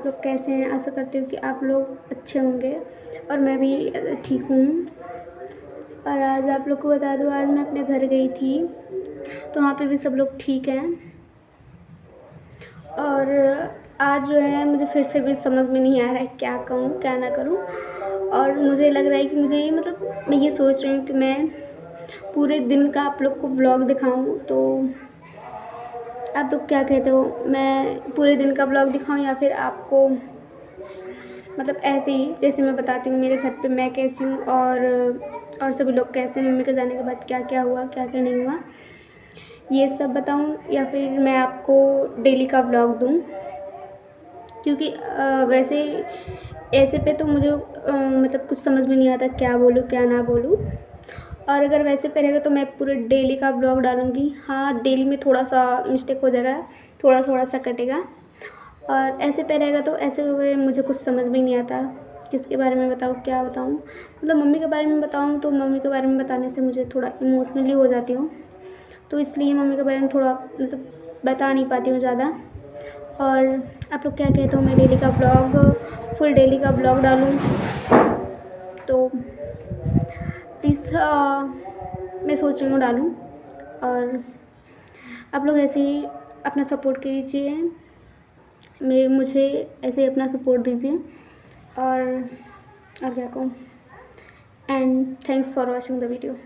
आप लोग कैसे हैं। आशा करती हूँ कि आप लोग अच्छे होंगे और मैं भी ठीक हूँ। और आज आप लोग को बता दूँ, आज मैं अपने घर गई थी तो वहाँ पे भी सब लोग ठीक हैं। और आज जो है मुझे फिर से भी समझ में नहीं आ रहा है क्या कहूँ क्या ना करूँ। और मुझे लग रहा है कि मुझे मतलब मैं ये सोच रही हूँ कि मैं पूरे दिन का आप लोग को व्लॉग दिखाऊँ। तो आप लोग क्या कहते हो, मैं पूरे दिन का व्लॉग दिखाऊँ या फिर आपको मतलब ऐसे ही जैसे मैं बताती हूँ मेरे घर पे मैं कैसी हूँ और सभी लोग कैसे हैं, मम्मी के जाने के बाद क्या क्या हुआ क्या क्या नहीं हुआ, ये सब बताऊँ या फिर मैं आपको डेली का व्लॉग दूँ। क्योंकि वैसे ऐसे पे तो मुझे मतलब कुछ समझ में नहीं आता क्या बोलूँ क्या ना बोलूँ। और अगर वैसे पे रहेगा तो मैं पूरे डेली का ब्लॉग डालूँगी। हाँ, डेली में थोड़ा सा मिस्टेक हो जाएगा, थोड़ा थोड़ा सा कटेगा। और ऐसे पे रहेगा तो ऐसे में मुझे कुछ समझ में नहीं आता किसके बारे में बताऊँ क्या बताऊँ। मतलब मम्मी के बारे में बताऊँ तो मम्मी के बारे में बताने से मुझे थोड़ा इमोशनली हो जाती हूँ, तो इसलिए मम्मी के बारे में थोड़ा मतलब बता नहीं पाती हूँ ज़्यादा। और आप लोग क्या कहते हो मैं डेली का ब्लॉग फुल डेली का ब्लॉग डालूँ? तो प्लीज़ मैं सोच रही हूँ डालूँ। और आप लोग ऐसे ही अपना सपोर्ट कीजिए, मुझे ऐसे ही अपना सपोर्ट दीजिए। और क्या कहूँ, and thanks for watching the video.